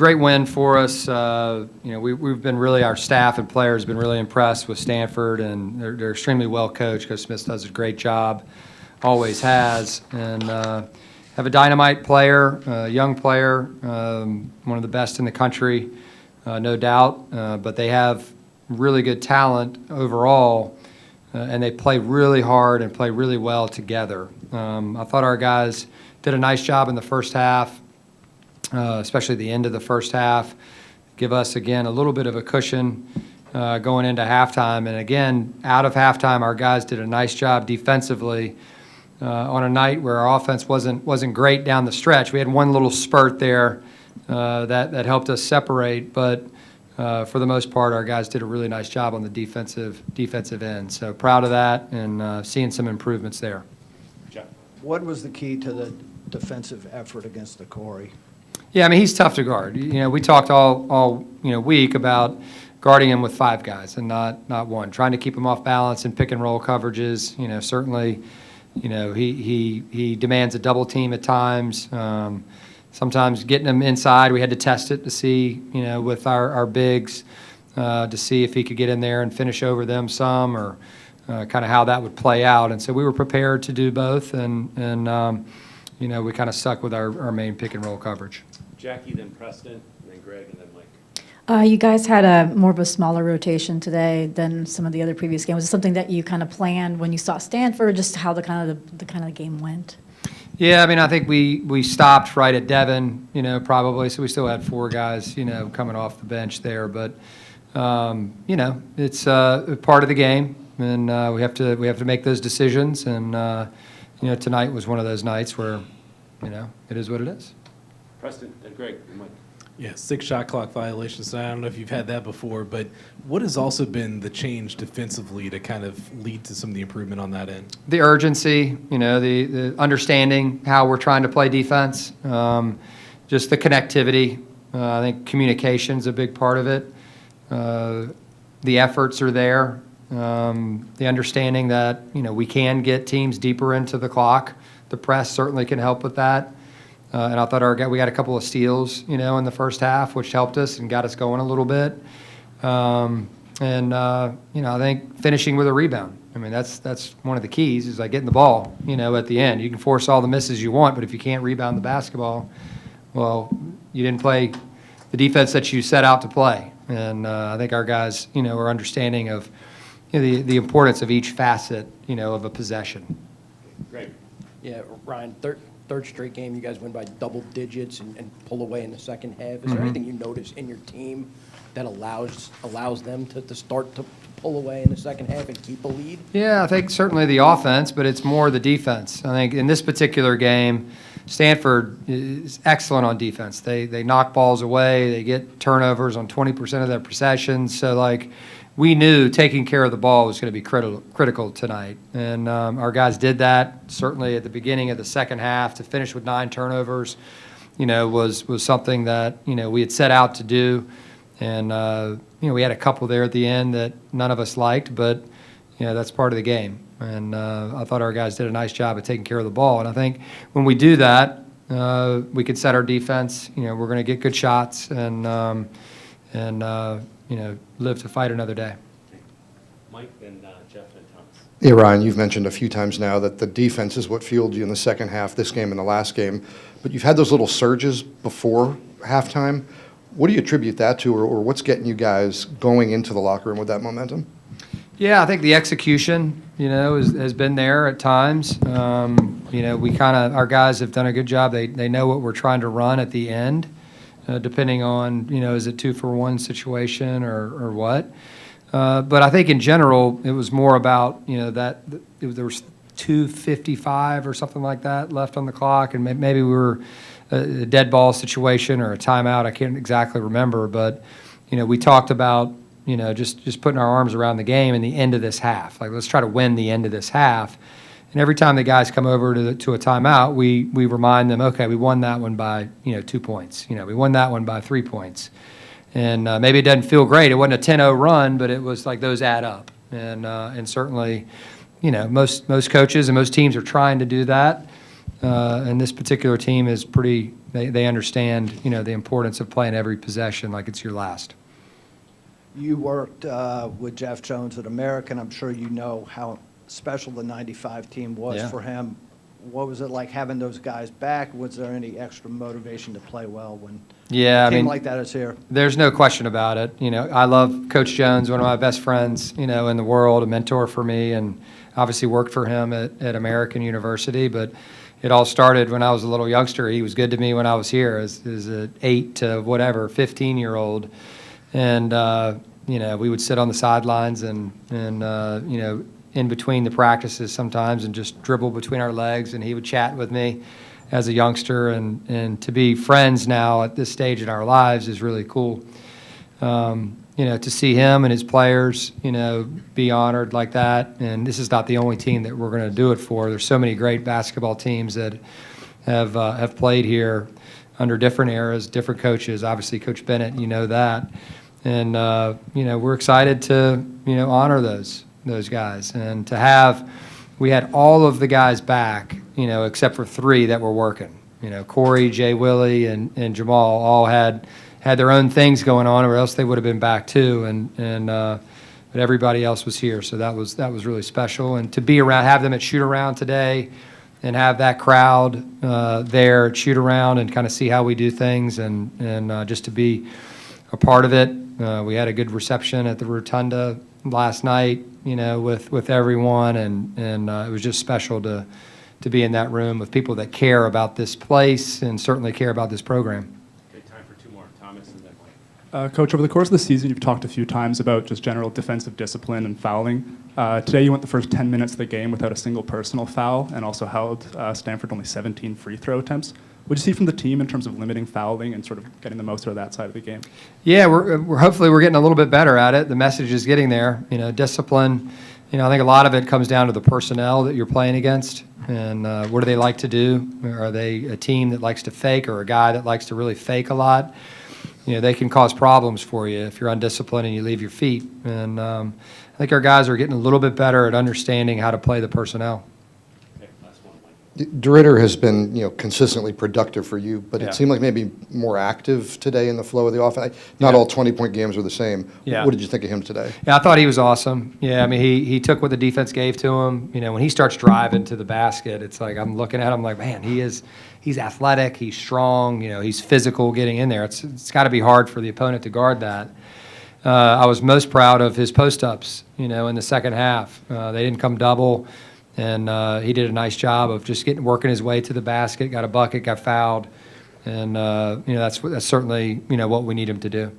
great win for us. We've been really, our staff and players have been really impressed with Stanford, and they're extremely well coached. Coach Smith does a great job, always has, and have a dynamite player, a young player, one of the best in the country, no doubt. But they have really good talent overall, and they play really hard and play really well together. I thought our guys did a nice job in the first half. Especially the end of the first half, give us, again, a little bit of a cushion going into halftime. And, again, out of halftime, our guys did a nice job defensively on a night where our offense wasn't great down the stretch. We had one little spurt there that helped us separate, but for the most part, our guys did a really nice job on the defensive end. So proud of that and seeing some improvements there. What was the key to the defensive effort against the Corey? Yeah, I mean, he's tough to guard. We talked all week about guarding him with 5 guys and not one, trying to keep him off balance in pick and roll coverages. Certainly, he demands a double team at times. Sometimes getting him inside, we had to test it to see, with our bigs, to see if he could get in there and finish over them some, or kind of how that would play out. And so we were prepared to do both, and we kind of stuck with our main pick and roll coverage. Jackie, then Preston, and then Greg, and then Mike. You guys had more of a smaller rotation today than some of the other previous games. Was it something that you kind of planned when you saw Stanford, or just how the kind of game went? Yeah, I mean, I think we stopped right at Devin, probably. So we still had 4 guys, coming off the bench there. But it's part of the game, and we have to make those decisions. And tonight was one of those nights where, it is what it is. Preston and Greg and Mike. Yeah, 6 shot clock violations. So I don't know if you've had that before, but what has also been the change defensively to kind of lead to some of the improvement on that end? The urgency, the understanding how we're trying to play defense, just the connectivity. I think communication's a big part of it. The efforts are there. The understanding that, we can get teams deeper into the clock. The press certainly can help with that. And I thought we got a couple of steals, in the first half, which helped us and got us going a little bit. I think finishing with a rebound. I mean, that's one of the keys is like getting the ball, at the end. You can force all the misses you want, but if you can't rebound the basketball, well, you didn't play the defense that you set out to play. And I think our guys, are understanding of the importance of each facet, of a possession. Great. Yeah, Ryan, third straight game, you guys win by double digits and pull away in the second half. Is there anything you notice in your team that allows them to start to pull away in the second half and keep a lead? Yeah, I think certainly the offense, but it's more the defense. I think in this particular game, Stanford is excellent on defense. They knock balls away. They get turnovers on 20% of their possessions. So, we knew taking care of the ball was going to be critical tonight. And our guys did that, certainly at the beginning of the second half. To finish with 9 turnovers, was something that, we had set out to do. And, we had a couple there at the end that none of us liked, but, that's part of the game. And I thought our guys did a nice job of taking care of the ball. And I think when we do that, we can set our defense. We're going to get good shots and live to fight another day. Mike, then Jeff, and Thomas. Yeah, Ryan, you've mentioned a few times now that the defense is what fueled you in the second half, this game and the last game. But you've had those little surges before halftime. What do you attribute that to, or what's getting you guys going into the locker room with that momentum? Yeah, I think the execution, has been there at times. Our guys have done a good job. They know what we're trying to run at the end. Depending on, is it 2-for-1 situation or what. But I think in general, it was more about, there was 2:55 or something like that left on the clock, and maybe we were a dead ball situation or a timeout. I can't exactly remember, but, we talked about, just putting our arms around the game in the end of this half. Let's try to win the end of this half. And every time the guys come over to a timeout, we remind them, okay, we won that one by 2 points. We won that one by 3 points. And maybe it doesn't feel great. It wasn't a 10-0 run, but it was like those add up. And certainly, most coaches and most teams are trying to do that. And this particular team is pretty They understand, you know, the importance of playing every possession like it's your last. You worked with Jeff Jones at American. I'm sure you know how special the '95 team was Yeah. for him. What was it like having those guys back? Was there any extra motivation to play well when Yeah, a I team mean, like that is here? there's no question about it. You know, I love Coach Jones, one of my best friends, you know, in the world, a mentor for me, and obviously worked for him at American University. But it all started when I was a little youngster. He was good to me when I was here as an 8 to whatever, 15-year-old. And, you know, we would sit on the sidelines and you know, in between the practices sometimes and just dribble between our legs, and he would chat with me as a youngster, and to be friends now at this stage in our lives is really cool. You know, to see him and his players, you know, be honored like that, and this is not the only team that we're going to do it for. There's so many great basketball teams that have played here under different eras, different coaches. Obviously, Coach Bennett, you know that, and you know, we're excited to, you know, honor those guys, and to have. We had all of the guys back, you know, except for 3 that were working. You know, Corey, Jay Willie, and Jamal all had their own things going on, or else they would have been back too. But everybody else was here, so that was really special. And to be around, have them at shoot around today, and have that crowd there at shoot around, and kind of see how we do things, and just to be a part of it. We had a good reception at the Rotunda last night, you know, with everyone, and it was just special to be in that room with people that care about this place and certainly care about this program. Okay, time for 2 more. Thomas and then Mike. Coach, over the course of the season, you've talked a few times about just general defensive discipline and fouling. Today, you went the first 10 minutes of the game without a single personal foul, and also held Stanford only 17 free throw attempts. What do you see from the team in terms of limiting fouling and sort of getting the most out of that side of the game? Yeah, we're hopefully we're getting a little bit better at it. The message is getting there. You know, discipline. You know, I think a lot of it comes down to the personnel that you're playing against, and what do they like to do? Are they a team that likes to fake, or a guy that likes to really fake a lot? You know, they can cause problems for you if you're undisciplined and you leave your feet. And I think our guys are getting a little bit better at understanding how to play the personnel. Okay, last one, Mike. DeRitter has been, you know, consistently productive for you, but Yeah. it seemed like maybe more active today in the flow of the offense. Not Yeah. all 20-point games are the same. Yeah. What did you think of him today? Yeah, I thought he was awesome. Yeah, I mean, he took what the defense gave to him. You know, when he starts driving to the basket, it's like I'm looking at him like, man, he's athletic, he's strong, you know, he's physical getting in there. It's got to be hard for the opponent to guard that. I was most proud of his post-ups, you know, in the second half. They didn't come double, and he did a nice job of just working his way to the basket, got a bucket, got fouled, and, you know, that's certainly, you know, what we need him to do.